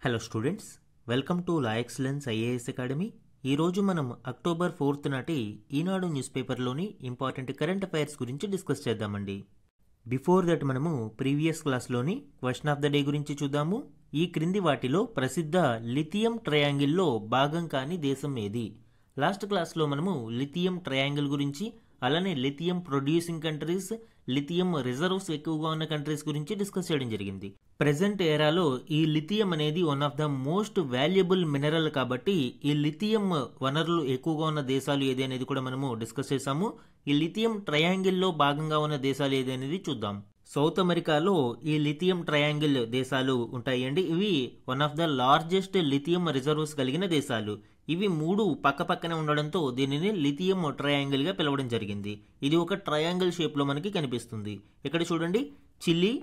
Hello students, welcome to La Excellence IAS Academy. ఈరోజు మనం October 4 నాటి ఈనాడు న్యూస్ పేపర్లోని ఇంపార్టెంట్ కరెంట్ అఫైర్స్ గురించి డిస్కస్ చేద్దామండి. బిఫోర్ దట్ మనము ప్రీవియస్ క్లాస్లోని క్వశ్చన్ ఆఫ్ ద డే గురించి చూద్దాము. ఈ క్రింది వాటిలో ప్రసిద్ధ లిథియం ట్రయాంగిల్లో భాగం కాని దేశం ఏది? లాస్ట్ క్లాస్లో మనము లిథియం ట్రయాంగిల్ గురించి, అలానే lithium producing countries, lithium reserves ఎక్కువగా ఉన్న కంట్రీస్ గురించి డిస్కస్ చేయడం జరిగింది. ప్రెజెంట్ ఏరాలో ఈ లిథియం అనేది one of the most valuable mineral కాబట్టి ఈ లిథియం వనరులు ఎక్కువగా ఉన్న దేశాలు ఏది అనేది కూడా మనము డిస్కస్ చేసాము. ఈ లిథియం ట్రయాంగిల్లో భాగంగా ఉన్న దేశాలు ఏది అనేది చూద్దాం. సౌత్ అమెరికాలో ఈ లిథియం ట్రయాంగిల్ దేశాలు ఉంటాయండి. ఇవి one of the largest lithium reserves కలిగిన దేశాలు. ఇవి మూడు పక్కపక్కనే ఉండడంతో దీనిని లిథియం ట్రయాంగిల్ గా పిలవడం జరిగింది. ఇది ఒక ట్రయాంగిల్ షేప్ లో మనకి కనిపిస్తుంది. ఇక్కడ చూడండి, చిలీ,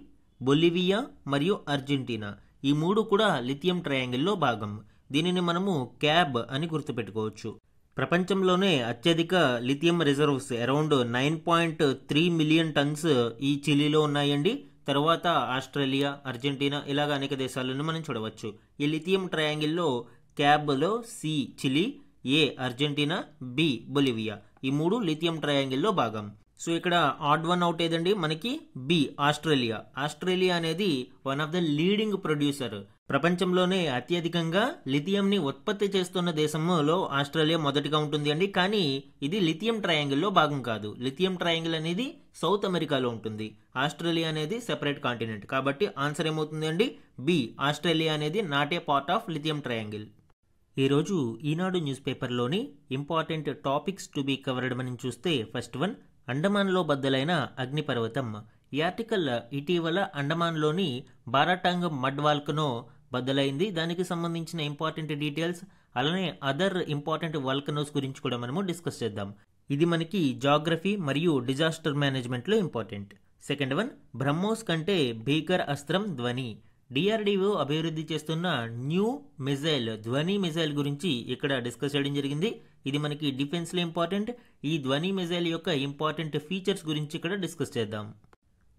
బొలివియా మరియు అర్జెంటీనా ఈ మూడు కూడా లిథియం ట్రయాంగిల్లో భాగం. దీనిని మనము క్యాబ్ అని గుర్తుపెట్టుకోవచ్చు. ప్రపంచంలోనే అత్యధిక lithium reserves around 9.3 million tons ఈ చిలీలో ఉన్నాయండి. తర్వాత ఆస్ట్రేలియా, అర్జెంటీనా ఇలాగ అనేక దేశాలను మనం చూడవచ్చు. ఈ లిథియం ట్రయాంగిల్లో క్యాబ్లో సి చిలీ, ఏ అర్జెంటీనా, బి బొలివియా ఈ మూడు లిథియం ట్రయాంగిల్లో భాగం. సో ఇక్కడ ఆడ్ వన్ అవుట్ ఏదండి మనకి బి ఆస్ట్రేలియా. ఆస్ట్రేలియా అనేది one of the leading producer. ప్రపంచంలోనే అత్యధికంగా లిథియం ని ఉత్పత్తి చేస్తున్న దేశంలో ఆస్ట్రేలియా మొదటిగా ఉంటుంది అండి. కానీ ఇది లిథియం ట్రయాంగిల్లో భాగం కాదు. లిథియం ట్రయాంగిల్ అనేది సౌత్ అమెరికాలో ఉంటుంది. ఆస్ట్రేలియా అనేది సెపరేట్ కాంటినెంట్. కాబట్టి ఆన్సర్ ఏమవుతుంది అండి? బి ఆస్ట్రేలియా అనేది not a part of lithium triangle. ఈరోజు ఈనాడు న్యూస్ పేపర్లోని important topics to be covered మనం చూస్తే, ఫస్ట్ వన్, అండమాన్లో బద్దలైన అగ్నిపర్వతం. ఈ ఆర్టికల్ ఇటీవల అండమాన్లోని బారాటాంగ్ మడ్ వాల్కనో బద్దలైంది. దానికి సంబంధించిన ఇంపార్టెంట్ డీటెయిల్స్ అలానే అదర్ ఇంపార్టెంట్ వాల్కనోస్ గురించి కూడా మనము డిస్కస్ చేద్దాం. ఇది మనకి జాగ్రఫీ మరియు డిజాస్టర్ మేనేజ్మెంట్లో ఇంపార్టెంట్. సెకండ్ వన్, బ్రహ్మోస్ కంటే భీకర్ అస్త్రం ధ్వని. డిఆర్డిఓ అభివృద్ధి చేస్తున్న న్యూ మిజైల్ ధ్వని మిజైల్ గురించి ఇక్కడ డిస్కస్ చేయడం జరిగింది. ఇది మనకి డిఫెన్స్లో ఇంపార్టెంట్. ఈ ధ్వని మిజైల్ యొక్క ఇంపార్టెంట్ ఫీచర్స్ గురించి ఇక్కడ డిస్కస్ చేద్దాం.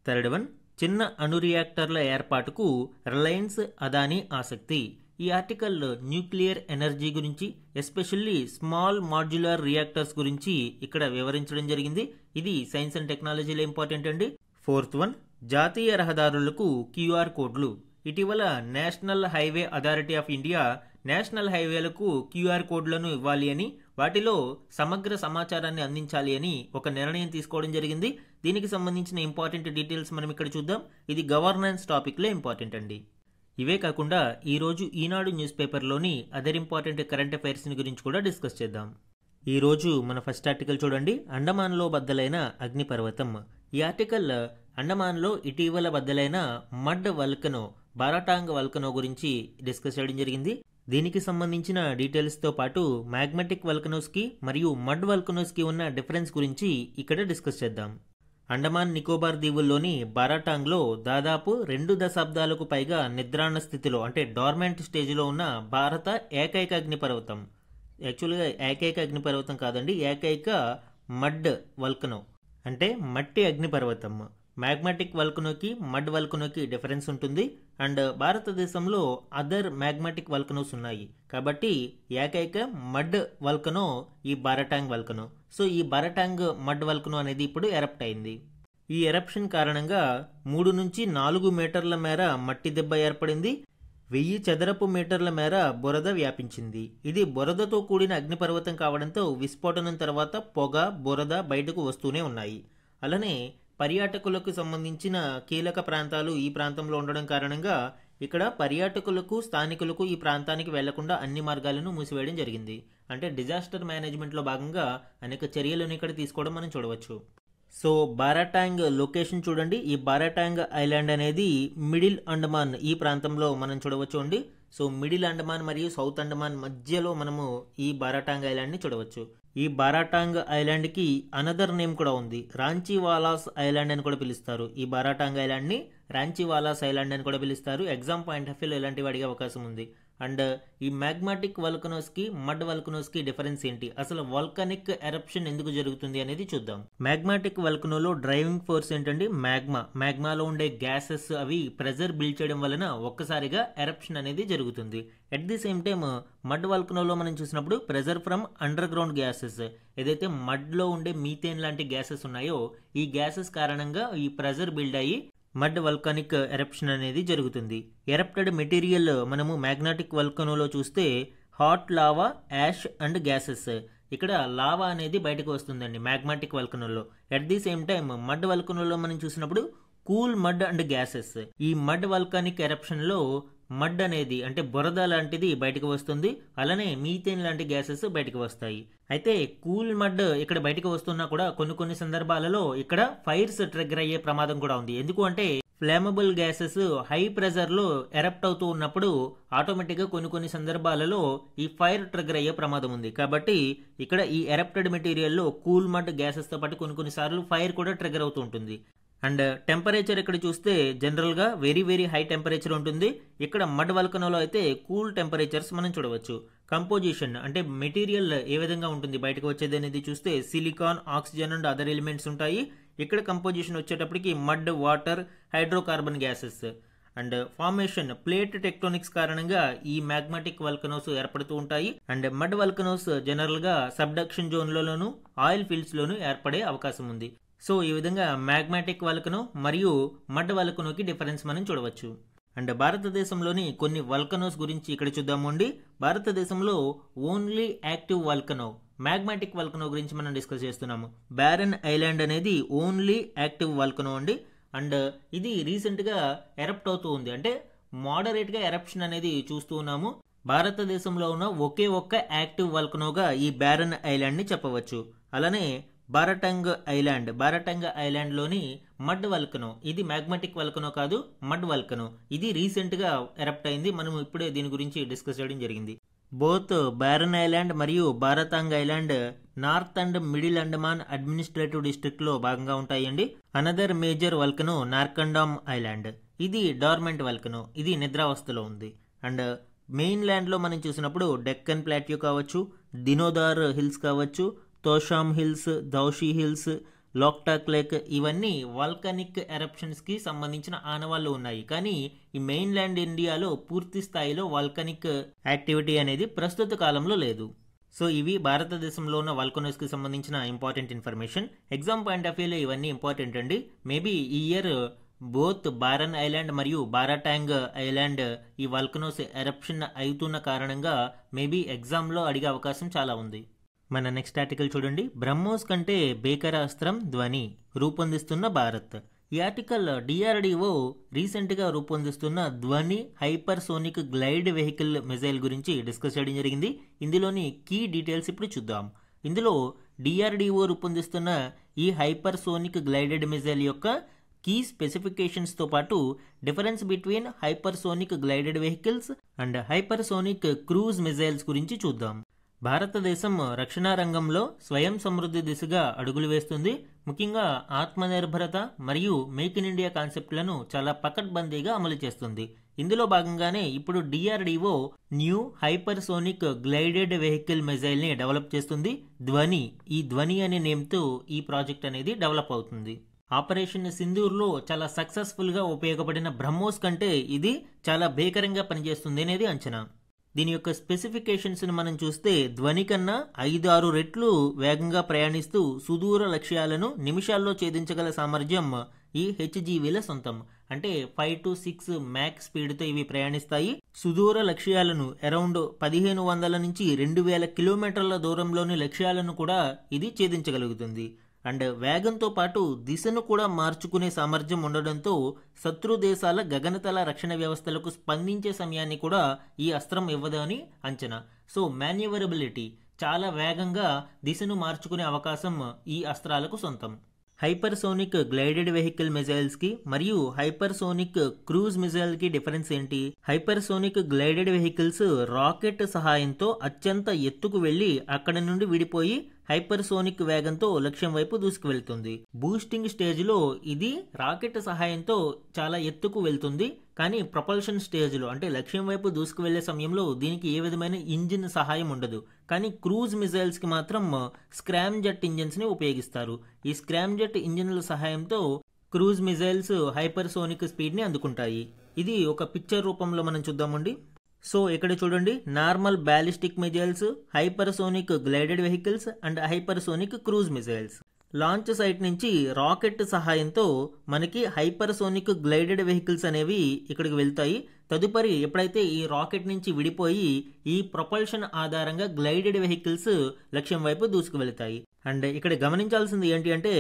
థర్డ్ వన్, చిన్న అణు రియాక్టర్ల ఏర్పాటుకు రిలయన్స్ అదానీ ఆసక్తి. ఈ ఆర్టికల్ న్యూక్లియర్ ఎనర్జీ గురించి, ఎస్పెషల్లీ స్మాల్ మాడ్యులర్ రియాక్టర్స్ గురించి ఇక్కడ వివరించడం జరిగింది. ఇది సైన్స్ అండ్ టెక్నాలజీలో ఇంపార్టెంట్ అండి. ఫోర్త్ వన్, జాతీయ రహదారులకు క్యూఆర్ కోడ్లు. ఇటీవల national highway authority of India national హైవేలకు క్యూఆర్ కోడ్లను ఇవ్వాలి అని, వాటిలో సమగ్ర సమాచారాన్ని అందించాలి అని ఒక నిర్ణయం తీసుకోవడం జరిగింది. దీనికి సంబంధించిన ఇంపార్టెంట్ డీటెయిల్స్ మనం ఇక్కడ చూద్దాం. ఇది గవర్నెన్స్ టాపిక్లో ఇంపార్టెంట్ అండి. ఇవే కాకుండా ఈరోజు ఈనాడు న్యూస్ పేపర్లోని అదర్ ఇంపార్టెంట్ కరెంట్ అఫైర్స్ గురించి కూడా డిస్కస్ చేద్దాం. ఈరోజు మన ఫస్ట్ ఆర్టికల్ చూడండి, అండమాన్లో బద్దలైన అగ్నిపర్వతం. ఈ ఆర్టికల్ అండమాన్లో ఇటీవల బద్దలైన మడ్ వల్కనో, బారాటాంగ్ వల్కనో గురించి డిస్కస్ చేయడం జరిగింది. దీనికి సంబంధించిన డీటెయిల్స్తో పాటు మ్యాగ్మాటిక్ వల్కనోస్కి మరియు మడ్ వల్కనోస్కి ఉన్న డిఫరెన్స్ గురించి ఇక్కడ డిస్కస్ చేద్దాం. అండమాన్ నికోబార్ దీవుల్లోని బారాటాంగ్లో దాదాపు 2 దశాబ్దాలకు పైగా నిద్రాణ స్థితిలో అంటే డార్మెంట్ స్టేజ్లో ఉన్న భారత ఏకైక అగ్నిపర్వతం. యాక్చువల్గా ఏకైక అగ్నిపర్వతం కాదండి, ఏకైక మడ్ వల్కనో అంటే మట్టి అగ్నిపర్వతం. మ్యాగ్మాటిక్ వల్కనోకి మడ్ వల్కనోకి డిఫరెన్స్ ఉంటుంది. అండ్ భారతదేశంలో అదర్ మ్యాగ్మాటిక్ వల్కనోస్ ఉన్నాయి. కాబట్టి ఏకైక మడ్ వల్కనో ఈ బారాటాంగ్ వల్కనో. సో ఈ బారాటాంగ్ మడ్ వల్కనో అనేది ఇప్పుడు ఎరప్ట్ అయింది. ఈ ఎరప్షన్ కారణంగా 3 నుంచి 4 మీటర్ల మేర మట్టి దెబ్బ ఏర్పడింది. 1000 చదరపు మీటర్ల మేర బురద వ్యాపించింది. ఇది బురదతో కూడిన అగ్నిపర్వతం కావడంతో విస్ఫోటనం తర్వాత పొగ, బురద బయటకు వస్తూనే ఉన్నాయి. అలానే పర్యాటకులకు సంబంధించిన కీలక ప్రాంతాలు ఈ ప్రాంతంలో ఉండడం కారణంగా ఇక్కడ పర్యాటకులకు, స్థానికులకు ఈ ప్రాంతానికి వెళ్లకుండా అన్ని మార్గాలను మూసివేయడం జరిగింది. అంటే డిజాస్టర్ మేనేజ్మెంట్లో భాగంగా అనేక చర్యలను ఇక్కడ తీసుకోవడం మనం చూడవచ్చు. సో బారాటాంగ్ లొకేషన్ చూడండి. ఈ బారాటాంగ్ ఐలాండ్ అనేది మిడిల్ అండమాన్ ఈ ప్రాంతంలో మనం చూడవచ్చు అండి. సో మిడిల్ అండమాన్ మరియు సౌత్ అండమాన్ మధ్యలో మనము ఈ బారాటాంగ్ ఐలాండ్ని చూడవచ్చు. ఈ బారాటాంగ్ ఐలాండ్కి అనదర్ నేమ్ కూడా ఉంది, రాంచీవాలాస్ ఐలాండ్ అని కూడా పిలుస్తారు. ఈ బారాటాంగ్ ఐలాండ్ని రాంచీవాలాస్ ఐలాండ్ అని కూడా పిలుస్తారు. ఎగ్జామ్ పాయింట్ ఆఫ్ వ్యూలో ఇలాంటివి అడిగే అవకాశం ఉంది. అండ్ ఈ మ్యాగ్మాటిక్ వల్కనోస్కి మడ్ వల్కనోస్కి డిఫరెన్స్ ఏంటి, అసలు వాల్కానిక్ ఎరప్షన్ ఎందుకు జరుగుతుంది అనేది చూద్దాం. మ్యాగ్మాటిక్ వల్కనోలో డ్రైవింగ్ ఫోర్స్ ఏంటండి మ్యాగ్మాలో ఉండే గ్యాసెస్ అవి ప్రెజర్ బిల్డ్ చేయడం వలన ఒక్కసారిగా ఎరప్షన్ అనేది జరుగుతుంది. At the same time mud వల్కనోలో మనం చూసినప్పుడు pressure from underground gases, ఏదైతే మడ్లో ఉండే మీథేన్ లాంటి గ్యాసెస్ ఉన్నాయో ఈ గ్యాసెస్ కారణంగా ఈ ప్రెజర్ బిల్డ్ అయ్యి మడ్ వల్కానిక్ ఎరప్షన్ అనేది జరుగుతుంది. ఎరప్టెడ్ మెటీరియల్ మనము మ్యాగ్మాటిక్ వల్కనోలో చూస్తే hot lava, ash and gases. ఇక్కడ లావా అనేది బయటకు వస్తుందండి మ్యాగ్మాటిక్ వల్కనోలో. At the same time mud వల్కనోలో మనం చూసినప్పుడు కూల్ మడ్ అండ్ గ్యాసెస్. ఈ మడ్ వల్కానిక్ ఎరప్షన్ లో మడ్ అనేది అంటే బురద లాంటిది బయటకు వస్తుంది, అలానే మీథేన్ లాంటి గ్యాసెస్ బయటకు వస్తాయి. అయితే కూల్ మడ్ ఇక్కడ బయటకు వస్తున్నా కూడా కొన్ని సందర్భాలలో ఇక్కడ ఫైర్స్ ట్రిగ్గర్ అయ్యే ప్రమాదం కూడా ఉంది. ఎందుకు అంటే ఫ్లేమబుల్ గ్యాసెస్ హై ప్రెజర్ లో ఎరప్ట్ అవుతూ ఉన్నప్పుడు ఆటోమేటిక్ గా కొన్ని సందర్భాలలో ఈ ఫైర్ ట్రిగ్గర్ అయ్యే ప్రమాదం ఉంది. కాబట్టి ఇక్కడ ఈ ఎరప్టెడ్ మెటీరియల్ లో కూల్ మడ్ గ్యాసెస్ తో పాటు కొన్ని సార్లు ఫైర్ కూడా ట్రిగ్గర్ అవుతూ ఉంటుంది. అండ్ టెంపరేచర్ ఇక్కడ చూస్తే జనరల్ గా వెరీ హై టెంపరేచర్ ఉంటుంది. ఇక్కడ మడ్ వల్కనోలో అయితే కూల్ టెంపరేచర్స్ మనం చూడవచ్చు. కంపోజిషన్ అంటే మెటీరియల్ ఏ విధంగా ఉంటుంది బయటకు వచ్చేది అనేది చూస్తే silicon, oxygen and other elements ఉంటాయి. ఇక్కడ కంపోజిషన్ వచ్చేటప్పటికి mud, water, hydrocarbon gases. And formation plate tectonics కారణంగా ఈ మ్యాగ్మాటిక్ వల్కనోస్ ఏర్పడుతూ ఉంటాయి. అండ్ మడ్ వల్కనోస్ జనరల్ గా సబ్డక్షన్ జోన్లలోను ఆయిల్ ఫీల్డ్స్ లోను ఏర్పడే అవకాశం ఉంది. సో ఈ విధంగా మ్యాగ్మాటిక్ వల్కనో మరియు మడ్ వల్కనోకి డిఫరెన్స్ మనం చూడవచ్చు. అండ్ భారతదేశంలోని కొన్ని వల్కనోస్ గురించి ఇక్కడ చూద్దాము అండి. భారతదేశంలో ఓన్లీ యాక్టివ్ వల్కనో మ్యాగ్మాటిక్ వల్కనో గురించి మనం డిస్కస్ చేస్తున్నాము. బ్యారన్ ఐలాండ్ అనేది ఓన్లీ యాక్టివ్ వల్కనో అండి. అండ్ ఇది రీసెంట్ గా ఎరప్ట్ అవుతూ ఉంది, అంటే మోడరేట్ గా ఎరప్షన్ అనేది చూస్తూ ఉన్నాము. భారతదేశంలో ఉన్న ఒకే ఒక్క యాక్టివ్ వల్కనోగా ఈ బ్యారన్ ఐలాండ్ ని చెప్పవచ్చు. అలానే బారటంగ్ ఐలాండ్ లోని మడ్ వల్కనో, ఇది మ్యాగ్మాటిక్ వల్కనో కాదు, మడ్ వల్కనో. ఇది రీసెంట్ గా ఎరప్ట్ అయింది, మనం ఇప్పుడే దీని గురించి డిస్కస్ చేయడం జరిగింది. బోత్ బ్యారన్ ఐలాండ్ మరియు Baratang island north and middle Andaman administrative district లో భాగంగా ఉంటాయండి. Another major volcano Narcondam island, ఇది డార్మెంట్ వల్కనో, ఇది నిద్రావస్థలో ఉంది. అండ్ మెయిన్ ల్యాండ్ లో మనం చూసినప్పుడు డెక్కన్ ప్లాట్యూ కావచ్చు, దినోదార్ హిల్స్ కావచ్చు, Tosham hills, దౌషి hills, Loktak lake, ఇవన్నీ వాల్కానిక్ ఎరప్షన్స్ కి సంబంధించిన ఆనవాళ్లు ఉన్నాయి. కానీ ఈ మెయిన్ ల్యాండ్ ఇండియాలో పూర్తి స్థాయిలో వాల్కానిక్ యాక్టివిటీ అనేది ప్రస్తుత కాలంలో లేదు. సో ఇవి భారతదేశంలో ఉన్న వాల్కనోస్ కి సంబంధించిన important information. Exam point of వ్యూలో ఇవన్నీ ఇంపార్టెంట్ అండి. మేబీ ఈ ఇయర్ బోత్ బారన్ ఐలాండ్ మరియు బారాటాంగ్ ఐలాండ్ ఈ వాల్కనోస్ ఎరప్షన్ అవుతున్న కారణంగా మేబీ ఎగ్జామ్ లో అడిగే అవకాశం చాలా ఉంది. మన నెక్స్ట్ ఆర్టికల్ చూడండి. బ్రహ్మోస్ కంటే భీకరాస్త్రం ధ్వని రూపొందిస్తున్న భారత్. ఈ ఆర్టికల్ డిఆర్డిఓ రీసెంట్ గా రూపొందిస్తున్న ధ్వని హైపర్సోనిక్ గ్లైడ్ వెహికల్ మిజైల్ గురించి డిస్కస్ చేయడం జరిగింది. ఇందులోని కీ డీటెయిల్స్ ఇప్పుడు చూద్దాం. ఇందులో డిఆర్డిఓ రూపొందిస్తున్న ఈ హైపర్సోనిక్ గ్లైడెడ్ మిజైల్ యొక్క కీ స్పెసిఫికేషన్స్ తో పాటు difference between hypersonic glided vehicles and hypersonic cruise missiles గురించి చూద్దాం. భారతదేశం రక్షణ రంగంలో స్వయం సమృద్ధి దిశగా అడుగులు వేస్తుంది. ముఖ్యంగా ఆత్మనిర్భరత మరియు మేక్ ఇన్ ఇండియా కాన్సెప్ట్లను చాలా పకడ్బందీగా అమలు చేస్తుంది. ఇందులో భాగంగానే ఇప్పుడు DRDO new hypersonic glided vehicle missile ని డెవలప్ చేస్తుంది. ఈ ధ్వని అనే నేమ్తో ఈ ప్రాజెక్ట్ అనేది డెవలప్ అవుతుంది. ఆపరేషన్ సింధూర్ లో చాలా సక్సెస్ఫుల్ గా ఉపయోగపడిన బ్రహ్మోస్ కంటే ఇది చాలా భీకరంగా పనిచేస్తుంది అనేది అంచనా. దీని యొక్క స్పెసిఫికేషన్స్ ని మనం చూస్తే ధ్వని కన్నా 5-6 రెట్లు వేగంగా ప్రయాణిస్తూ సుదూర లక్ష్యాలను నిమిషాల్లో ఛేదించగల సామర్థ్యం ఈ హెచ్జీవీల సొంతం. అంటే 5 to 6 మ్యాక్ స్పీడ్ తో ఇవి ప్రయాణిస్తాయి. సుదూర లక్ష్యాలను అరౌండ్ 1500 నుంచి 2000 కిలోమీటర్ల దూరంలోని లక్ష్యాలను కూడా ఇది ఛేదించగలుగుతుంది. అండ్ వేగంతో పాటు దిశను కూడా మార్చుకునే సామర్థ్యం ఉండడంతో శత్రు దేశాల గగనతల రక్షణ వ్యవస్థలకు స్పందించే సమయాన్ని కూడా ఈ అస్త్రం ఇవ్వదు అని అంచనా. సో మాన్యూవరబిలిటీ, చాలా వేగంగా దిశను మార్చుకునే అవకాశం ఈ అస్త్రాలకు సొంతం. హైపర్సోనిక్ గ్లైడెడ్ వెహికల్ మిజైల్స్ కి మరియు హైపర్సోనిక్ క్రూజ్ మిజైల్ కి డిఫరెన్స్ ఏంటి? హైపర్సోనిక్ గ్లైడెడ్ వెహికల్స్ రాకెట్ సహాయంతో అత్యంత ఎత్తుకు వెళ్లి అక్కడ నుండి విడిపోయి హైపర్సోనిక్ వేగంతో లక్ష్యం వైపు దూసుకువెళ్తుంది. బూస్టింగ్ స్టేజ్లో ఇది రాకెట్ సహాయంతో చాలా ఎత్తుకు వెళ్తుంది. కానీ ప్రొపల్షన్ స్టేజ్లో అంటే లక్ష్యం వైపు దూసుకువెళ్లే సమయంలో దీనికి ఏ విధమైన ఇంజిన్ సహాయం ఉండదు. కానీ క్రూజ్ మిజైల్స్కి మాత్రం స్క్రామ్ జెట్ ఇంజిన్స్ని ఉపయోగిస్తారు. ఈ స్క్రామ్ జెట్ ఇంజిన్ల సహాయంతో క్రూజ్ మిజైల్స్ హైపర్సోనిక్ స్పీడ్ని అందుకుంటాయి. ఇది ఒక పిక్చర్ రూపంలో మనం చూద్దామండి. సో ఇక్కడ చూడండి, normal ballistic missiles, hypersonic glided vehicles and hypersonic cruise missiles. Launch site నుంచి రాకెట్ సహాయంతో మనకి హైపర్సోనిక్ గ్లైడెడ్ వెహికల్స్ అనేవి ఇక్కడికి వెళ్తాయి. తదుపరి ఎప్పుడైతే ఈ రాకెట్ నుంచి విడిపోయి ఈ ప్రొపల్షన్ ఆధారంగా గ్లైడెడ్ వెహికల్స్ లక్ష్యం వైపు దూసుకు వెళ్తాయి. అండ్ ఇక్కడ గమనించాల్సింది ఏంటి అంటే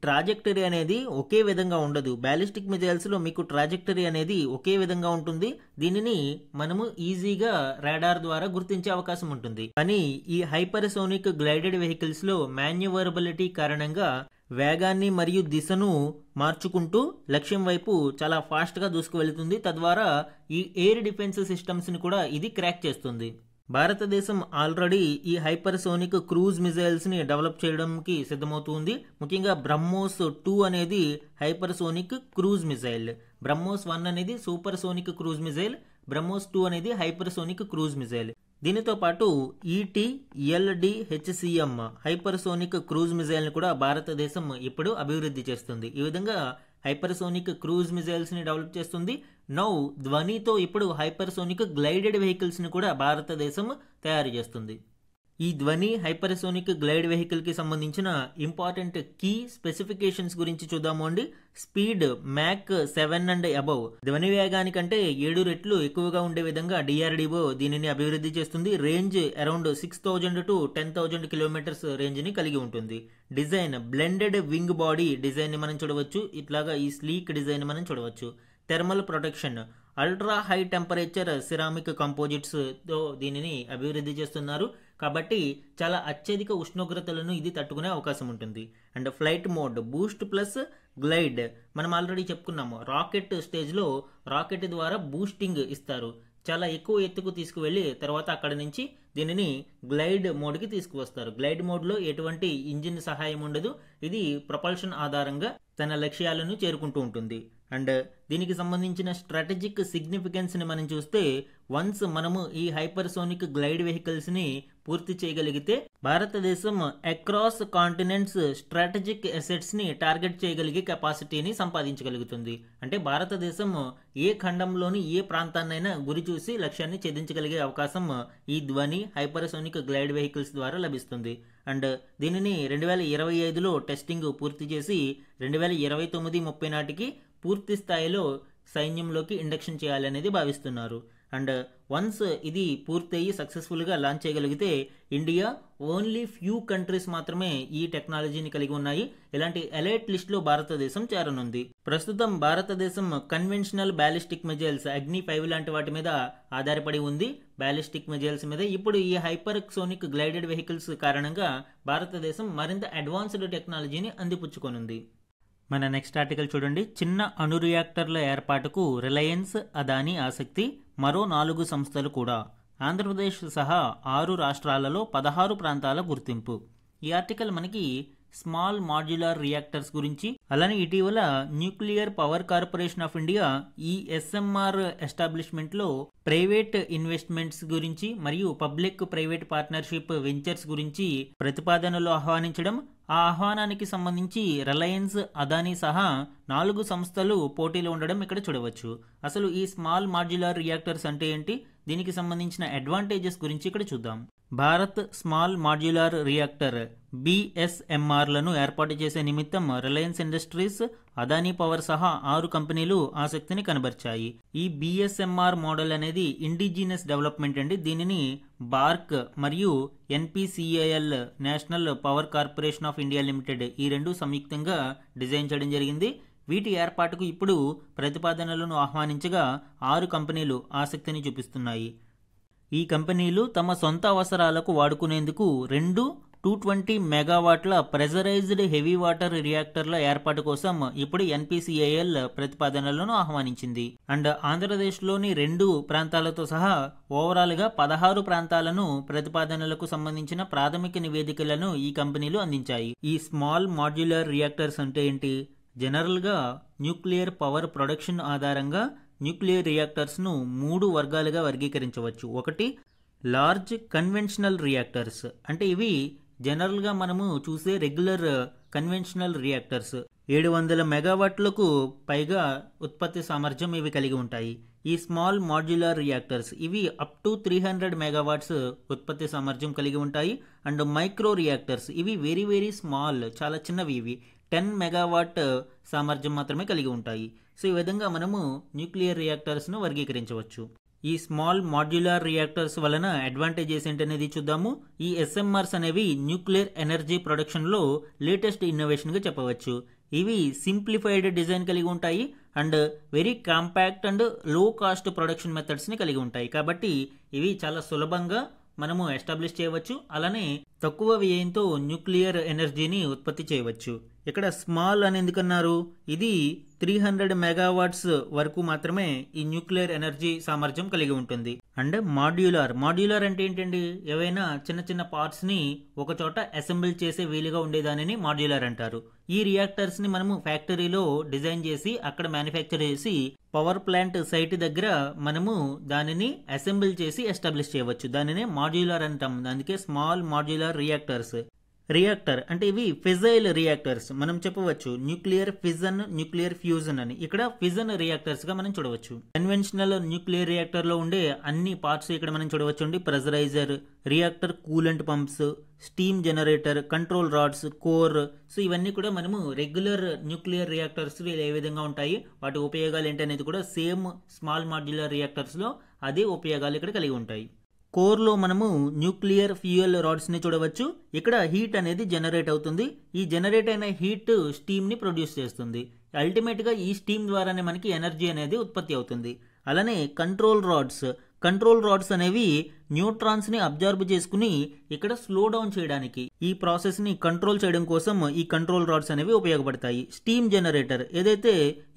ట్రాజెక్టరీ అనేది ఒకే విధంగా ఉండదు. బ్యాలిస్టిక్ మిజైల్స్లో మీకు ట్రాజెక్టరీ అనేది ఒకే విధంగా ఉంటుంది. దీనిని మనము ఈజీగా రాడార్ ద్వారా గుర్తించే అవకాశం ఉంటుంది. కానీ ఈ హైపర్సోనిక్ గ్లైడెడ్ వెహికల్స్లో మాన్యువరబిలిటీ కారణంగా వేగాన్ని మరియు దిశను మార్చుకుంటూ లక్ష్యం వైపు చాలా ఫాస్ట్గా దూసుకు వెళుతుంది. తద్వారా ఈ ఎయిర్ డిఫెన్స్ సిస్టమ్స్ని కూడా ఇది క్రాక్ చేస్తుంది. భారతదేశం ఆల్రెడీ ఈ హైపర్సోనిక్ క్రూజ్ మిజైల్స్ని డెవలప్ చేయడానికి సిద్ధమవుతుంది. ముఖ్యంగా బ్రహ్మోస్ 2 అనేది హైపర్సోనిక్ క్రూజ్ మిజైల్, బ్రహ్మోస్ 1 అనేది super sonic cruise missile, BrahMos 2 అనేది హైపర్సోనిక్ క్రూజ్ మిజైల్. దీనితో పాటు ET-LD-HCM హైపర్సోనిక్ క్రూజ్ మిజైల్ని కూడా భారతదేశం ఇప్పుడు అభివృద్ధి చేస్తుంది. ఈ విధంగా హైపర్సోనిక్ క్రూజ్ మిజైల్స్ ని డెవలప్ చేస్తుంది. నౌ ధ్వనితో ఇప్పుడు హైపర్సోనిక్ గ్లైడెడ్ వెహికల్స్ ని కూడా భారతదేశం తయారు చేస్తుంది. ఈ ధ్వని హైపర్సోనిక్ గ్లైడ్ వెహికల్ కి సంబంధించిన ఇంపార్టెంట్ కీ స్పెసిఫికేషన్స్ గురించి చూద్దాము అండి. స్పీడ్ మ్యాక్ 7 అండ్ అబవ్, ధ్వని వేగానికంటే 7 రెట్లు ఎక్కువగా ఉండే విధంగా DRDO దీనిని అభివృద్ధి చేస్తుంది. Range around 6000 to 10,000 kilometres range ని కలిగి ఉంటుంది. Design blended wing body design ని మనం చూడవచ్చు. ఇట్లాగా ఈ స్లీక్ డిజైన్ మనం చూడవచ్చు. Thermal protection, ultra high temperature ceramic composites తో దీనిని అభివృద్ధి చేస్తున్నారు. కాబట్టి చాలా అత్యధిక ఉష్ణోగ్రతలను ఇది తట్టుకునే అవకాశం ఉంటుంది. And flight mode Boost plus glide, మనం ఆల్రెడీ చెప్పుకున్నాము. రాకెట్ స్టేజ్లో రాకెట్ ద్వారా బూస్టింగ్ ఇస్తారు. చాలా ఎక్కువ ఎత్తుకు తీసుకువెళ్ళి తర్వాత అక్కడ నుంచి దీనిని గ్లైడ్ మోడ్కి తీసుకువస్తారు. గ్లైడ్ మోడ్లో ఎటువంటి ఇంజిన్ సహాయం ఉండదు. ఇది ప్రొపల్షన్ ఆధారంగా తన లక్ష్యాలను చేరుకుంటూ ఉంటుంది. అండ్ దీనికి సంబంధించిన స్ట్రాటజిక్ సిగ్నిఫికెన్స్ ని మనం చూస్తే, వన్స్ మనము ఈ హైపర్సోనిక్ గ్లైడ్ వెహికల్స్ ని పూర్తి చేయగలిగితే భారతదేశం అక్రాస్ కాంటినెంట్స్ స్ట్రాటజిక్ అసెట్స్ ని టార్గెట్ చేయగలిగే కెపాసిటీని సంపాదించగలుగుతుంది. అంటే భారతదేశం ఏ ఖండంలోని ఏ ప్రాంతాన్నైనా గురి చూసి లక్ష్యాన్ని ఛేదించగలిగే అవకాశం ఈ ధ్వని హైపర్సోనిక్ గ్లైడ్ వెహికల్స్ ద్వారా లభిస్తుంది. అండ్ దీనిని 2025లో టెస్టింగ్ పూర్తి చేసి 2029-30 నాటికి పూర్తి స్థాయిలో సైన్యంలోకి ఇండక్షన్ చేయాలనేది భావిస్తున్నారు. అండ్ వన్స్ ఇది పూర్తయి సక్సెస్ఫుల్గా లాంచ్ చేయగలిగితే ఇండియా ఓన్లీ ఫ్యూ కంట్రీస్ మాత్రమే ఈ టెక్నాలజీని కలిగి ఉన్నాయి. ఇలాంటి ఎలైట్ లిస్ట్లో భారతదేశం చేరనుంది. ప్రస్తుతం భారతదేశం కన్వెన్షనల్ బ్యాలిస్టిక్ మిజైల్స్ అగ్ని 5 లాంటి వాటి మీద ఆధారపడి ఉంది, బ్యాలిస్టిక్ మిజైల్స్ మీద. ఇప్పుడు ఈ హైపర్సోనిక్ గ్లైడెడ్ వెహికల్స్ కారణంగా భారతదేశం మరింత అడ్వాన్స్డ్ టెక్నాలజీని అందిపుచ్చుకొనుంది. మన నెక్స్ట్ ఆర్టికల్ చూడండి. చిన్న అణు రియాక్టర్ల ఏర్పాటుకు రిలయన్స్, అదానీ ఆసక్తి, మరో 4 సంస్థలు కూడా. ఆంధ్రప్రదేశ్ సహా 6 రాష్ట్రాలలో 16 ప్రాంతాల గుర్తింపు. ఈ ఆర్టికల్ మనకి స్మాల్ మాడ్యులర్ రియాక్టర్స్ గురించి, అలానే ఇటీవల nuclear power corporation of India ఈ SMR ఎస్టాబ్లిష్మెంట్లో ప్రైవేట్ ఇన్వెస్ట్మెంట్స్ గురించి మరియు పబ్లిక్ ప్రైవేట్ పార్ట్నర్షిప్ వెంచర్స్ గురించి ప్రతిపాదనలు ఆహ్వానించడం, ఆ ఆహ్వానానికి సంబంధించి రిలయన్స్, అదానీ సహా 4 సంస్థలు పోటీలో ఉండడం ఇక్కడ చూడవచ్చు. అసలు ఈ స్మాల్ మాడ్యులర్ రియాక్టర్స్ అంటే ఏంటి, దీనికి సంబంధించిన అడ్వాంటేజెస్ గురించి ఇక్కడ చూద్దాం. భారత్ స్మాల్ మాడ్యులర్ రియాక్టర్ BSMRలను ఏర్పాటు చేసే నిమిత్తం రిలయన్స్ ఇండస్ట్రీస్, అదానీ పవర్ సహా 6 కంపెనీలు ఆసక్తిని కనబర్చాయి. ఈ BSMR మోడల్ అనేది ఇండిజినస్ డెవలప్మెంట్ అండి. దీనిని బార్క్ మరియు NPCIL national power corporation of India limited ఈ 2 సంయుక్తంగా డిజైన్ చేయడం జరిగింది. వీటి ఏర్పాటుకు ఇప్పుడు ప్రతిపాదనలను ఆహ్వానించగా 6 కంపెనీలు ఆసక్తిని చూపిస్తున్నాయి. ఈ కంపెనీలు తమ సొంత అవసరాలకు వాడుకునేందుకు 2 220 మెగావాట్ల ప్రెజరైజ్డ్ హెవీ వాటర్ రియాక్టర్ల ఏర్పాటు కోసం ఇప్పుడు ఎన్పిసిఐఎల్ ప్రతిపాదనలను ఆహ్వానించింది. అండ్ ఆంధ్రప్రదేశ్లోని 2 ప్రాంతాలతో సహా ఓవరాల్గా 16 ప్రాంతాలను ప్రతిపాదనలకు సంబంధించిన ప్రాథమిక నివేదికలను ఈ కంపెనీలు అందించాయి. ఈ స్మాల్ మాడ్యులర్ రియాక్టర్స్ అంటే ఏంటి? జనరల్గా న్యూక్లియర్ పవర్ ప్రొడక్షన్ ఆధారంగా న్యూక్లియర్ రియాక్టర్స్ను 3 వర్గాలుగా వర్గీకరించవచ్చు. ఒకటి లార్జ్ కన్వెన్షనల్ రియాక్టర్స్, అంటే ఇవి జనరల్గా మనము చూసే రెగ్యులర్ కన్వెన్షనల్ రియాక్టర్స్ 700 మెగావాట్లకు పైగా ఉత్పత్తి సామర్థ్యం ఇవి కలిగి ఉంటాయి. ఈ స్మాల్ మాడ్యులర్ రియాక్టర్స్ ఇవి అప్ టు 300 మెగావాట్స్ ఉత్పత్తి సామర్థ్యం కలిగి ఉంటాయి. అండ్ మైక్రో రియాక్టర్స్ ఇవి వెరీ వెరీ స్మాల్, చాలా చిన్నవి, ఇవి 10 మెగావాట్ సామర్థ్యం మాత్రమే కలిగి ఉంటాయి. సో ఈ విధంగా మనము న్యూక్లియర్ రియాక్టర్స్ను వర్గీకరించవచ్చు. ఈ స్మాల్ మాడ్యులర్ రియాక్టర్స్ వలన అడ్వాంటేజెస్ ఏంటనేది చూద్దాము. ఈ ఎస్ఎంఆర్స్ అనేవి న్యూక్లియర్ ఎనర్జీ ప్రొడక్షన్లో లేటెస్ట్ ఇన్నోవేషన్గా చెప్పవచ్చు. ఇవి సింప్లిఫైడ్ డిజైన్ కలిగి ఉంటాయి అండ్ వెరీ కాంపాక్ట్ అండ్ లో కాస్ట్ ప్రొడక్షన్ మెథడ్స్ని కలిగి ఉంటాయి. కాబట్టి ఇవి చాలా సులభంగా మనము ఎస్టాబ్లిష్ చేయవచ్చు, అలానే తక్కువ వ్యయంతో న్యూక్లియర్ ఎనర్జీని ఉత్పత్తి చేయవచ్చు. ఇక్కడ స్మాల్ అని ఎందుకన్నారు? ఇది 300 మెగావాట్స్ వరకు మాత్రమే ఈ న్యూక్లియర్ ఎనర్జీ సామర్థ్యం కలిగి ఉంటుంది. అండ్ మాడ్యులర్ అంటే ఏంటండి? ఏవైనా చిన్న చిన్న పార్ట్స్ ని ఒక చోట అసెంబుల్ చేసే వీలుగా ఉండేదానిని మాడ్యులర్ అంటారు. ఈ రియాక్టర్స్ ని మనము ఫ్యాక్టరీలో డిజైన్ చేసి అక్కడ మ్యానుఫ్యాక్చర్ చేసి పవర్ ప్లాంట్ సైట్ దగ్గర మనము దానిని అసెంబుల్ చేసి ఎస్టాబ్లిష్ చేయవచ్చు. దానినే మాడ్యులర్ అంటాం. అందుకే స్మాల్ మాడ్యులర్ రియాక్టర్స్. రియాక్టర్ అంటే ఇవి ఫిజైల్ రియాక్టర్స్ మనం చెప్పవచ్చు. న్యూక్లియర్ ఫిజన్, న్యూక్లియర్ ఫ్యూజన్ అని. ఇక్కడ ఫిజన్ రియాక్టర్స్ గా మనం చూడవచ్చు. కన్వెన్షనల్ న్యూక్లియర్ రియాక్టర్ లో ఉండే అన్ని పార్ట్స్ ఇక్కడ మనం చూడవచ్చు అండి. Pressuriser, reactor coolant pumps, steam generator, control rods, core. So ఇవన్నీ కూడా మనము రెగ్యులర్ న్యూక్లియర్ రియాక్టర్స్ ఏ విధంగా ఉంటాయి, వాటి ఉపయోగాలు ఏంటనేది కూడా సేమ్ స్మాల్ మాడ్యులర్ రియాక్టర్స్ లో అదే ఉపయోగాలు ఇక్కడ కలిగి ఉంటాయి. కోర్లో మనము న్యూక్లియర్ ఫ్యూయల్ రాడ్స్ని చూడవచ్చు. ఇక్కడ హీట్ అనేది జనరేట్ అవుతుంది. ఈ జనరేట్ అయిన హీట్ స్టీమ్ని ప్రొడ్యూస్ చేస్తుంది. అల్టిమేట్గా ఈ స్టీమ్ ద్వారానే మనకి ఎనర్జీ అనేది ఉత్పత్తి అవుతుంది. అలానే కంట్రోల్ రాడ్స్ అనేవి న్యూట్రాన్స్ని అబ్జర్వ్ చేసుకుని ఇక్కడ స్లో డౌన్ చేయడానికి, ఈ ప్రాసెస్ని కంట్రోల్ చేయడం కోసం ఈ కంట్రోల్ రాడ్స్ అనేవి ఉపయోగపడతాయి. స్టీమ్ జనరేటర్ ఏదైతే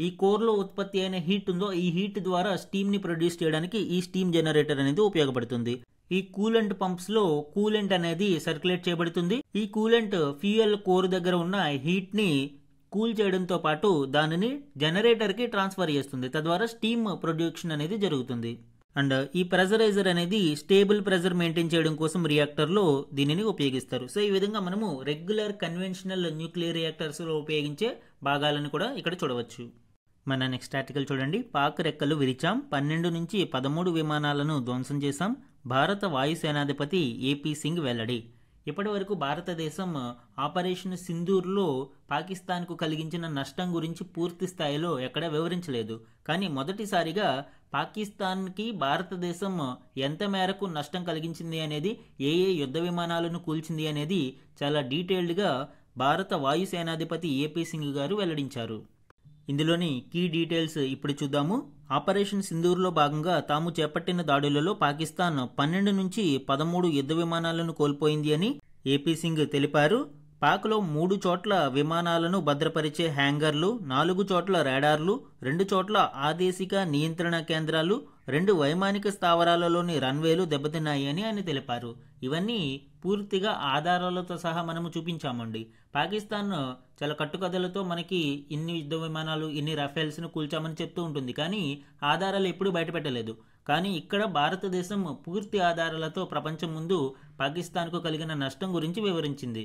ఈ కోర్లో ఉత్పత్తి అయిన హీట్ ఉందో ఈ హీట్ ద్వారా స్టీమ్ని ప్రొడ్యూస్ చేయడానికి ఈ స్టీమ్ జనరేటర్ అనేది ఉపయోగపడుతుంది. ఈ కూలెంట్ పంప్స్ లో కూలెంట్ అనేది సర్క్యులేట్ చేయబడుతుంది. ఈ కూలెంట్ ఫ్యూయల్ కోర్ దగ్గర ఉన్న హీట్ ని కూల్ చేయడంతో పాటు దానిని జనరేటర్ కి ట్రాన్స్ఫర్ చేస్తుంది. తద్వారా స్టీమ్ ప్రొడ్యూక్షన్ అనేది జరుగుతుంది. అండ్ ఈ ప్రెజరైజర్ అనేది స్టేబుల్ ప్రెజర్ మెయింటైన్ చేయడం కోసం రియాక్టర్ లో దీనిని ఉపయోగిస్తారు. సో ఈ విధంగా మనము రెగ్యులర్ కన్వెన్షనల్ న్యూక్లియర్ రియాక్టర్స్ లో ఉపయోగించే భాగాలను కూడా ఇక్కడ చూడవచ్చు. మన నెక్స్ట్ ఆర్టికల్ చూడండి. పాక్ రెక్కలు విరిచాం, 12 నుంచి 13 విమానాలను ధ్వంసం చేశాం, భారత వాయుసేనాధిపతి ఏపీ సింగ్ వెల్లడి. ఇప్పటి వరకు భారతదేశం ఆపరేషన్ సింధూర్లో పాకిస్తాన్కు కలిగించిన నష్టం గురించి పూర్తి స్థాయిలో ఎక్కడా వివరించలేదు. కానీ మొదటిసారిగా పాకిస్తాన్కి భారతదేశం ఎంత మేరకు నష్టం కలిగించింది అనేది, ఏ యుద్ధ విమానాలను కూల్చింది అనేది చాలా డీటెయిల్డ్గా భారత వాయుసేనాధిపతి ఏపీ సింగ్ గారు వెల్లడించారు. ఇందులోని కీ డీటెయిల్స్ ఇప్పుడు చూద్దాము. ఆపరేషన్ సింధూర్లో భాగంగా తాము చేపట్టిన దాడులలో పాకిస్తాన్ 12 నుంచి 13 యుద్ధ విమానాలను కోల్పోయింది అని ఏపీ సింగ్ తెలిపారు. పాక్లో 3 చోట్ల విమానాలను భద్రపరిచే హ్యాంగర్లు, 4 చోట్ల రాడార్లు, 2 చోట్ల ఆదేశిక నియంత్రణ కేంద్రాలు, 2 వైమానిక స్థావరాలలోని రన్వేలు దెబ్బతిన్నాయి అని ఆయన తెలిపారు. ఇవన్నీ పూర్తిగా ఆధారాలతో సహా మనము చూపించామండి. పాకిస్తాన్ చాలా కట్టుకథలతో మనకి ఇన్ని యుద్ధ విమానాలు, ఇన్ని రఫేల్స్ను కూల్చామని చెప్తూ ఉంటుంది, కానీ ఆధారాలు ఎప్పుడూ బయటపెట్టలేదు. కానీ ఇక్కడ భారతదేశం పూర్తి ఆధారాలతో ప్రపంచం ముందు పాకిస్తాన్కు కలిగిన నష్టం గురించి వివరించింది.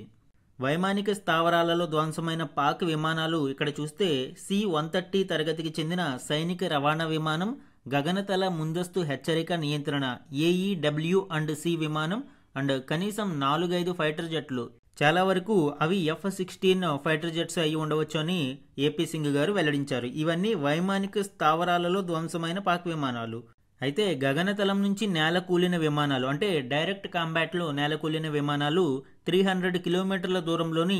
వైమానిక స్థావరాలలో ధ్వంసమైన పాక్ విమానాలు ఇక్కడ చూస్తే C-130 తరగతికి చెందిన సైనిక రవాణా విమానం, గగనతల ముందస్తు హెచ్చరిక నియంత్రణ AEW&C విమానం అండ్ కనీసం 4-5 ఫైటర్ జెట్లు. చాలా వరకు అవి F-16 ఫైటర్ జెట్స్ అయి ఉండవచ్చు అని ఏపీ సింగ్ గారు వెల్లడించారు. ఇవన్నీ వైమానిక స్థావరాలలో ధ్వంసమైన పాక్ విమానాలు. అయితే గగనతలం నుంచి నేల కూలిన విమానాలు, అంటే డైరెక్ట్ కాంబాట్లో నేల కూలిన విమానాలు 300 కిలోమీటర్ల దూరంలోని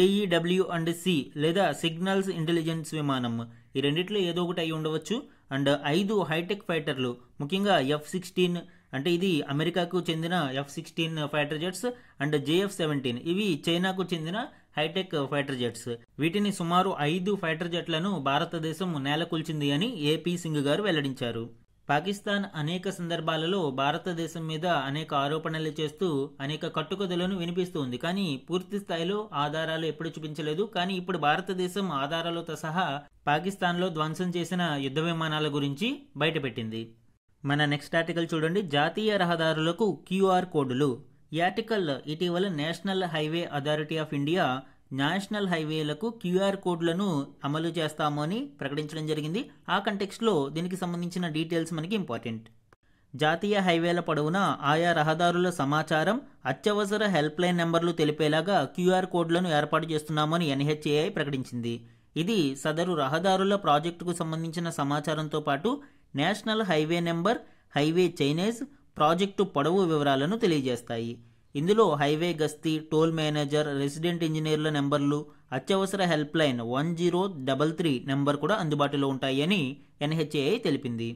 AEW&C లేదా సిగ్నల్స్ ఇంటెలిజెన్స్ విమానం. ఈ రెండిట్లో ఏదో ఒకటి అయి ఉండవచ్చు. అండ్ 5 హైటెక్ ఫైటర్లు, ముఖ్యంగా F-16 అంటే ఇది అమెరికాకు చెందిన F-16 fighter jets and JF-17 ఇవి చైనాకు చెందిన హైటెక్ ఫైటర్ జెట్స్. వీటిని సుమారు 5 ఫైటర్ జెట్లను భారతదేశం నేలకూల్చింది అని AP సింగ్ గారు వెల్లడించారు. పాకిస్తాన్ అనేక సందర్భాలలో భారతదేశం మీద అనేక ఆరోపణలు చేస్తూ అనేక కట్టుకథలను వినిపిస్తుంది. కానీ పూర్తి స్థాయిలో ఆధారాలు ఎప్పుడు చూపించలేదు. కానీ ఇప్పుడు భారతదేశం ఆధారాలతో సహా పాకిస్తాన్లో ధ్వంసం చేసిన యుద్ధ విమానాల గురించి బయటపెట్టింది. మన నెక్స్ట్ ఆర్టికల్ చూడండి, జాతీయ రహదారులకు QR కోడ్లు. ఈ ఆర్టికల్ ఇటీవల national highway authority of India national హైవేలకు QR కోడ్లను అమలు చేస్తామని ప్రకటించడం జరిగింది. ఆ కంటెక్స్ట్లో దీనికి సంబంధించిన డీటెయిల్స్ మనకి ఇంపార్టెంట్. జాతీయ హైవేల పొడవునా ఆయా రహదారుల సమాచారం, అత్యవసర హెల్ప్ లైన్ నెంబర్లు తెలిపేలాగా QR కోడ్లను ఏర్పాటు చేస్తున్నామని NHAI ప్రకటించింది. ఇది సదరు రహదారుల ప్రాజెక్టుకు సంబంధించిన సమాచారంతో పాటు national highway number, highway chainage, project పొడవు వివరాలను తెలియజేస్తాయి. ఇందులో హైవే గస్తీ, టోల్ మేనేజర్, రెసిడెంట్ ఇంజనీర్ల నెంబర్లు, అత్యవసర హెల్ప్ లైన్ 1033 నెంబర్ కూడా అందుబాటులో ఉంటాయని NHAI తెలిపింది.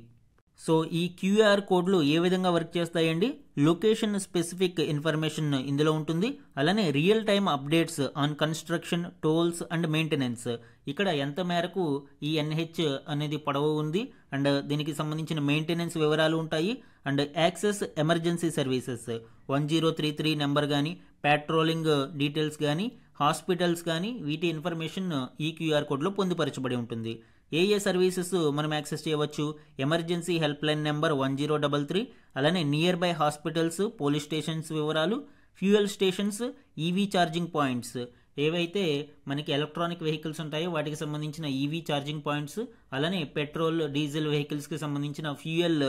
సో ఈ QR కోడ్లు ఏ విధంగా వర్క్ చేస్తాయండి? లొకేషన్ స్పెసిఫిక్ ఇన్ఫర్మేషన్ ఇందులో ఉంటుంది. అలానే real time updates on construction, tolls and maintenance. ఇక్కడ ఎంత మేరకు ఈ NH అనేది పొడవు ఉంది అండ్ దీనికి సంబంధించిన మెయింటెనెన్స్ వివరాలు ఉంటాయి. And access emergency services 1033 number కానీ, పెట్రోలింగ్ డీటెయిల్స్ కానీ, హాస్పిటల్స్ కానీ వీటి ఇన్ఫర్మేషన్ ఈ QR కోడ్లో పొందుపరచబడి ఉంటుంది. ఏ సర్వీసెస్ మనం యాక్సెస్ చేయవచ్చు? ఎమర్జెన్సీ హెల్ప్ లైన్ నెంబర్ 1033, అలానే near by hospitals, police stations వివరాలు, fuel stations, EV charging points, ఏవైతే మనకి ఎలక్ట్రానిక్ వెహికల్స్ ఉంటాయో వాటికి సంబంధించిన EV ఛార్జింగ్ పాయింట్స్, అలానే పెట్రోల్, డీజిల్ వెహికల్స్కి సంబంధించిన fuel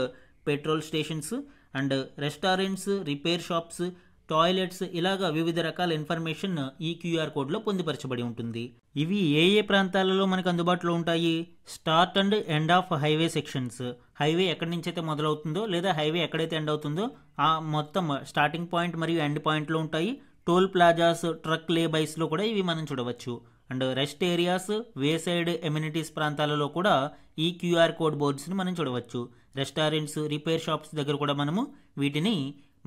petrol stations and restaurants, repair shops, toilets, ఇలాగా వివిధ రకాల ఇన్ఫర్మేషన్ ఈ QR కోడ్లో పొందుపరచబడి ఉంటుంది. ఇవి ఏ ప్రాంతాలలో మనకు అందుబాటులో ఉంటాయి? Start and end of highway sections. Highway ఎక్కడి నుంచి అయితే మొదలవుతుందో లేదా హైవే ఎక్కడైతే ఎండ్ అవుతుందో ఆ మొత్తం స్టార్టింగ్ పాయింట్ మరియు ఎండ్ పాయింట్లో ఉంటాయి. టోల్ ప్లాజాస్, ట్రక్ లే బైస్లో కూడా ఇవి మనం చూడవచ్చు. And rest areas, way side amenities ప్రాంతాలలో కూడా ఈ QR కోడ్ బోర్డ్స్ని మనం చూడవచ్చు. రెస్టారెంట్స్, రిపేర్ షాప్స్ దగ్గర కూడా వీటిని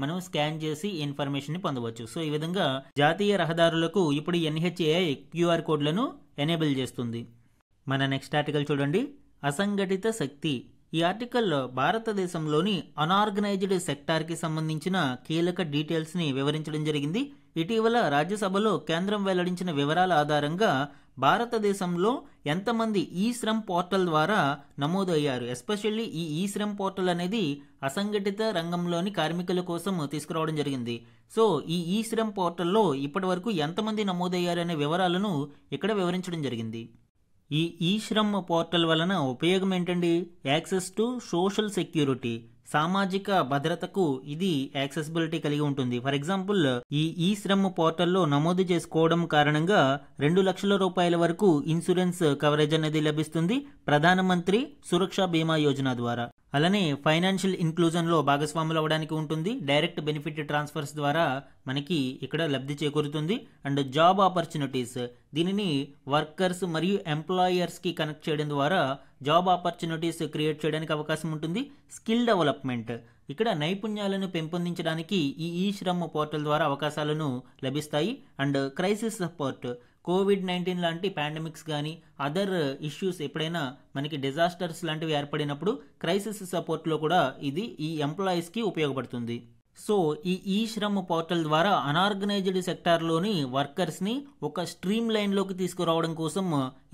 మనం స్కాన్ చేసి ఇన్ఫర్మేషన్ ని పొందవచ్చు. సో ఈ విధంగా జాతీయ రహదారులకు ఇప్పుడు NHAI QR కోడ్లను ఎనేబుల్ చేస్తుంది. మన నెక్స్ట్ ఆర్టికల్ చూడండి, అసంఘటిత శక్తి. ఈ ఆర్టికల్ భారతదేశంలోని అనార్గనైజ్డ్ సెక్టార్కి సంబంధించిన కీలక డీటెయిల్స్ని వివరించడం జరిగింది. ఇటీవల రాజ్యసభలో కేంద్రం వెల్లడించిన వివరాల ఆధారంగా భారతదేశంలో ఎంతమంది ఈ శ్రమ్ పోర్టల్ ద్వారా నమోదు అయ్యారు, ఎస్పెషల్లీ ఈ శ్రమ్ పోర్టల్ అనేది అసంఘటిత రంగంలోని కార్మికుల కోసం తీసుకురావడం జరిగింది. సో ఈ శ్రమ్ పోర్టల్లో ఇప్పటి వరకు ఎంతమంది నమోదయ్యారు అనే వివరాలను ఇక్కడ వివరించడం జరిగింది. ఈ శ్రమ్ పోర్టల్ వలన ఉపయోగం ఏంటండి? యాక్సెస్ టు సోషల్ సెక్యూరిటీ, సామాజిక భద్రతకు ఇది యాక్సెసిబిలిటీ కలిగి ఉంటుంది. ఫర్ ఎగ్జాంపుల్ ఈ శ్రమ్ పోర్టల్లో నమోదు చేసుకోవడం కారణంగా 2 లక్షల రూపాయల వరకు ఇన్సూరెన్స్ కవరేజ్ అనేది లభిస్తుంది ప్రధానమంత్రి సురక్ష బీమా యోజన ద్వారా. అలానే ఫైనాన్షియల్ ఇన్క్లూజన్లో భాగస్వాములు అవ్వడానికి ఉంటుంది. డైరెక్ట్ బెనిఫిట్ ట్రాన్స్ఫర్స్ ద్వారా మనకి ఇక్కడ లబ్ధి చేకూరుతుంది. అండ్ జాబ్ ఆపర్చునిటీస్, దీనిని వర్కర్స్ మరియు ఎంప్లాయర్స్కి కనెక్ట్ చేయడం ద్వారా జాబ్ ఆపర్చునిటీస్ క్రియేట్ చేయడానికి అవకాశం ఉంటుంది. స్కిల్ డెవలప్మెంట్, ఇక్కడ నైపుణ్యాలను పెంపొందించడానికి ఈ శ్రమ్ పోర్టల్ ద్వారా అవకాశాలను లభిస్తాయి. అండ్ క్రైసిస్ సపోర్ట్, COVID-19 లాంటి పాండమిక్స్ కానీ అదర్ ఇష్యూస్ ఎప్పుడైనా మనకి డిజాస్టర్స్ లాంటివి ఏర్పడినప్పుడు క్రైసిస్ సపోర్ట్లో కూడా ఇది ఈ ఎంప్లాయీస్కి ఉపయోగపడుతుంది. సో ఈ శ్రమ్ పోర్టల్ ద్వారా అనార్గనైజ్డ్ సెక్టార్లోని వర్కర్స్ని ఒక స్ట్రీమ్ లైన్లోకి తీసుకురావడం కోసం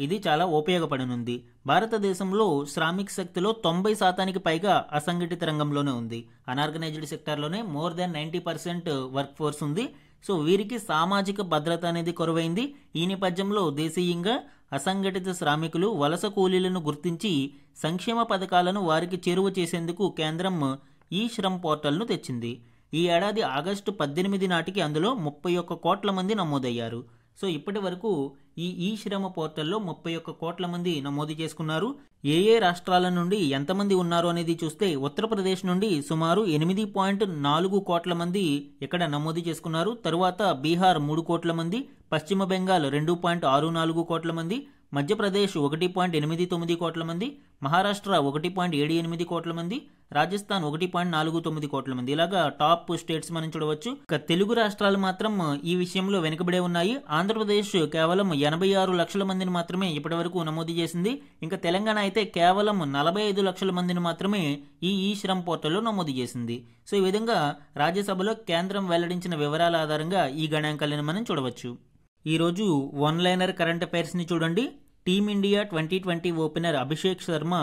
ఇది చాలా ఉపయోగపడనుంది. భారతదేశంలో శ్రామిక శక్తిలో 90% పైగా అసంఘటిత రంగంలోనే ఉంది. అనార్గనైజ్డ్ సెక్టార్లోనే మోర్ దాన్ 90% వర్క్ ఫోర్స్ ఉంది. సో వీరికి సామాజిక భద్రత అనేది కొరవైంది. ఈ నేపథ్యంలో దేశీయంగా అసంఘటిత శ్రామికులు, వలస కూలీలను గుర్తించి సంక్షేమ పథకాలను వారికి చేరువ చేసేందుకు కేంద్రం ఈ శ్రమ్ పోర్టల్ను తెచ్చింది. ఈ ఏడాది ఆగస్టు 18 నాటికి అందులో 31 కోట్ల మంది నమోదయ్యారు. సో ఇప్పటి వరకు ఈ శ్రమ్ పోర్టల్లో 31 కోట్ల మంది నమోదు చేసుకున్నారు. ఏ రాష్ట్రాల నుండి ఎంతమంది ఉన్నారు అనేది చూస్తే ఉత్తరప్రదేశ్ నుండి సుమారు 8.4 కోట్ల మంది ఇక్కడ నమోదు చేసుకున్నారు. తరువాత బీహార్ 3 కోట్ల మంది, పశ్చిమ బెంగాల్ 2.64 కోట్ల మంది, మధ్యప్రదేశ్ 1.89 కోట్ల మంది, మహారాష్ట్ర 1.78 కోట్ల మంది, రాజస్థాన్ 1.49 కోట్ల మంది. ఇలాగా టాప్ స్టేట్స్ మనం చూడవచ్చు. ఇక తెలుగు రాష్ట్రాలు మాత్రం ఈ విషయంలో వెనుకబడే ఉన్నాయి. ఆంధ్రప్రదేశ్ కేవలం 86 లక్షల మందిని మాత్రమే ఇప్పటివరకు నమోదు చేసింది. ఇంకా తెలంగాణ అయితే కేవలం 45 లక్షల మందిని మాత్రమే ఈ శ్రమ్ పోర్టల్లో నమోదు చేసింది. సో ఈ విధంగా రాజ్యసభలో కేంద్రం వెల్లడించిన వివరాల ఆధారంగా ఈ గణాంకాలను మనం చూడవచ్చు. ఈరోజు వన్ లైనర్ కరెంట్ అఫైర్స్ని చూడండి. Team India 2020 opener Abhishek Sharma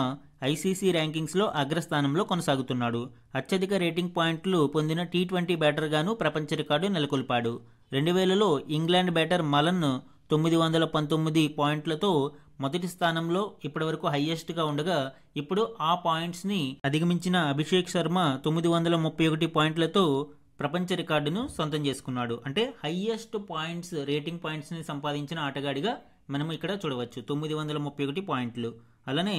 ICC ర్యాంకింగ్స్లో అగ్రస్థానంలో కొనసాగుతున్నాడు. అత్యధిక రేటింగ్ పాయింట్లు పొందిన T20 బ్యాటర్గాను ప్రపంచ రికార్డు నెలకొల్పాడు. 2000లో ఇంగ్లాండ్ బ్యాటర్ మలన్ 919 పాయింట్లతో మొదటి స్థానంలో ఇప్పటివరకు హైయెస్ట్గా ఉండగా, ఇప్పుడు ఆ పాయింట్స్ని అధిగమించిన అభిషేక్ శర్మ 931 పాయింట్లతో ప్రపంచ రికార్డును సొంతం చేసుకున్నాడు. అంటే హైయెస్ట్ పాయింట్స్, రేటింగ్ పాయింట్స్ని సంపాదించిన ఆటగాడిగా మనం ఇక్కడ చూడవచ్చు. 931 పాయింట్లు. అలానే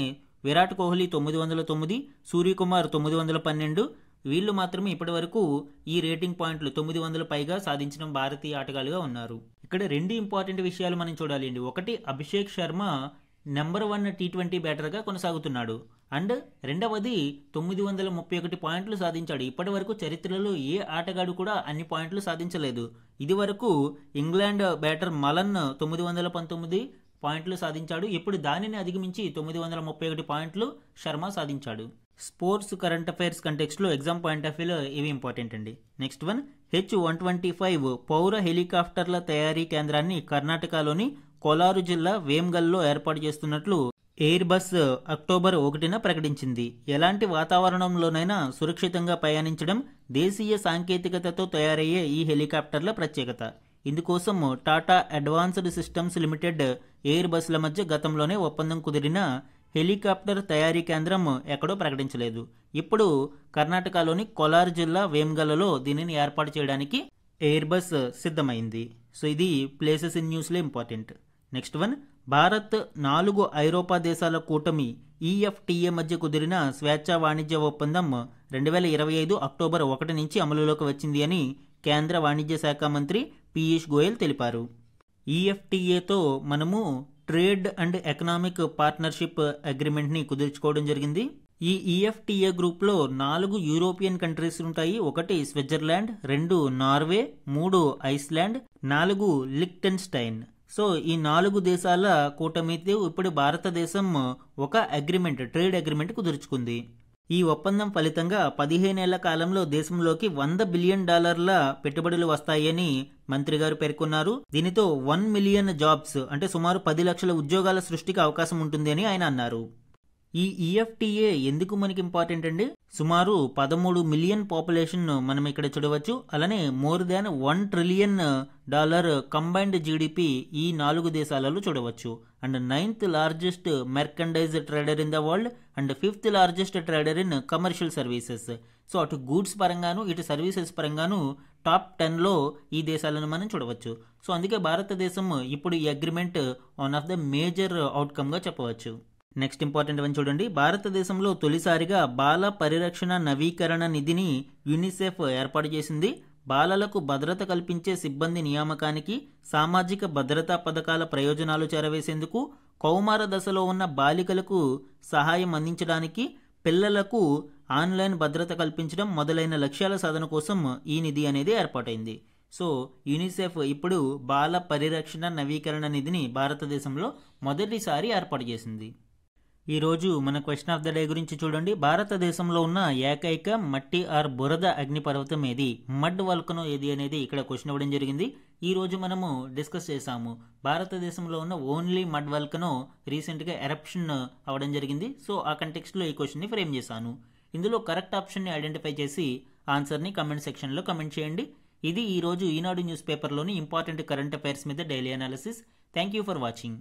విరాట్ కోహ్లీ 909, సూర్యకుమార్ 912, వీళ్ళు మాత్రమే ఇప్పటి వరకు ఈ రేటింగ్ పాయింట్లు 900 పైగా సాధించిన భారతీయ ఆటగాళ్ళుగా ఉన్నారు. ఇక్కడ రెండు ఇంపార్టెంట్ విషయాలు మనం చూడాలి అండి. ఒకటి, అభిషేక్ శర్మ నెంబర్ 1 T20 బ్యాటర్గా కొనసాగుతున్నాడు. అండ్ రెండవది 931 పాయింట్లు సాధించాడు. ఇప్పటి వరకు చరిత్రలో ఏ ఆటగాడు కూడా అన్ని పాయింట్లు సాధించలేదు. ఇది వరకు ఇంగ్లాండ్ బ్యాటర్ మలన్ 919 పాయింట్లు సాధించాడు. ఇప్పుడు దానిని అధిగమించి 931 పాయింట్లు శర్మ సాధించాడు. స్పోర్ట్స్ కరెంట్ అఫైర్స్ కంటెక్స్ట్లో ఎగ్జామ్ పాయింట్ ఆఫ్ వ్యూలో ఇవి ఇంపార్టెంట్ అండి. నెక్స్ట్ వన్, H-125 పౌర హెలికాప్టర్ల తయారీ కేంద్రాన్ని కర్ణాటకలోని కోలారు జిల్లా వేమ్గల్లో ఏర్పాటు చేస్తున్నట్లు ఎయిర్ బస్ అక్టోబర్ 1న ప్రకటించింది. ఎలాంటి వాతావరణంలోనైనా సురక్షితంగా ప్రయాణించడం దేశీయ సాంకేతికతతో తయారయ్యే ఈ హెలికాప్టర్ల ప్రత్యేకత. ఇందుకోసం టాటా అడ్వాన్స్డ్ సిస్టమ్స్ లిమిటెడ్, ఎయిర్ బస్ల మధ్య గతంలోనే ఒప్పందం కుదిరిన హెలికాప్టర్ తయారీ కేంద్రం ఎక్కడో ప్రకటించలేదు. ఇప్పుడు కర్ణాటకలోని కోలార్ జిల్లా వేమ్గల్లో దీనిని ఏర్పాటు చేయడానికి ఎయిర్ బస్ సిద్ధమైంది. సో ఇది ప్లేసెస్ ఇన్ న్యూస్లో ఇంపార్టెంట్. నెక్స్ట్ వన్, భారత్ 4 ఐరోపా దేశాల కూటమి EFTA మధ్య కుదిరిన స్వేచ్ఛా వాణిజ్య ఒప్పందం 2025 అక్టోబర్ 1 నుంచి అమలులోకి వచ్చింది అని కేంద్ర వాణిజ్య శాఖ మంత్రి పీయూష్ గోయల్ తెలిపారు. EFTAతో మనము ట్రేడ్ అండ్ ఎకనామిక్ పార్ట్నర్షిప్ అగ్రిమెంట్ని కుదుర్చుకోవడం జరిగింది. ఈ EFTA గ్రూప్లో 4 యూరోపియన్ కంట్రీస్ ఉంటాయి. 1 స్విట్జర్లాండ్, 2 నార్వే, 3 ఐస్లాండ్, 4 లిక్టెన్స్టైన్. సో ఈ 4 దేశాల కూటమితో ఇప్పుడు భారతదేశం ఒక అగ్రిమెంట్, ట్రేడ్ అగ్రిమెంట్ కుదుర్చుకుంది. ఈ ఒప్పందం ఫలితంగా 15 ఏళ్ల కాలంలో దేశంలోకి $100 బిలియన్ పెట్టుబడులు వస్తాయని మంత్రి గారు పేర్కొన్నారు. దీనితో 1 మిలియన్ జాబ్స్, అంటే సుమారు 10 లక్షల ఉద్యోగాల సృష్టికి అవకాశం ఉంటుంది అని ఆయన అన్నారు. ఈ EFTA ఎందుకు మనకి ఇంపార్టెంట్ అండి? సుమారు 13 మిలియన్ పాపులేషన్ మనం ఇక్కడ చూడవచ్చు. అలానే more than $1 trillion combined GDP ఈ 4 దేశాలలో చూడవచ్చు. And 9th largest merchandise trader in the world and 5th largest trader in commercial services. So అటు గూడ్స్ పరంగాను ఇటు సర్వీసెస్ పరంగాను టాప్ 10లో ఈ దేశాలను మనం చూడవచ్చు. సో అందుకే భారతదేశం ఇప్పుడు ఈ agreement one of the major అవుట్కమ్గా చెప్పవచ్చు. నెక్స్ట్ ఇంపార్టెంట్ వన్ చూడండి. భారతదేశంలో తొలిసారిగా బాల పరిరక్షణ నవీకరణ నిధిని యూనిసెఫ్ ఏర్పాటు చేసింది. బాలలకు భద్రత కల్పించే సిబ్బంది నియామకానికి, సామాజిక భద్రతా పథకాల ప్రయోజనాలు చేరవేసేందుకు, కౌమార దశలో ఉన్న బాలికలకు సహాయం అందించడానికి, పిల్లలకు ఆన్లైన్ భద్రత కల్పించడం మొదలైన లక్ష్యాల సాధన కోసం ఈ నిధి అనేది ఏర్పాటైంది. సో యూనిసెఫ్ ఇప్పుడు బాల పరిరక్షణ నవీకరణ నిధిని భారతదేశంలో మొదటిసారి ఏర్పాటు చేసింది. ఈరోజు మన క్వశ్చన్ ఆఫ్ ద డే గురించి చూడండి. భారతదేశంలో ఉన్న ఏకైక మట్టి ఆర్ బురద అగ్నిపర్వతం ఏది? మడ్ వల్కనో ఏది అనేది ఇక్కడ క్వశ్చన్ ఇవ్వడం జరిగింది. ఈరోజు మనము డిస్కస్ చేసాము. భారతదేశంలో ఉన్న ఓన్లీ మడ్ వల్కనో రీసెంట్గా ఎరప్షన్ అవ్వడం జరిగింది. సో ఆ కంటెక్స్ట్లో ఈ క్వశ్చన్ని ఫ్రేమ్ చేశాను. ఇందులో కరెక్ట్ ఆప్షన్ని ఐడెంటిఫై చేసి ఆన్సర్ని కమెంట్ సెక్షన్లో కమెంట్ చేయండి. ఇది ఈరోజు ఈనాడు న్యూస్ పేపర్లోని ఇంపార్టెంట్ కరెంట్ అఫైర్స్ మీద daily analysis. Thank you for watching.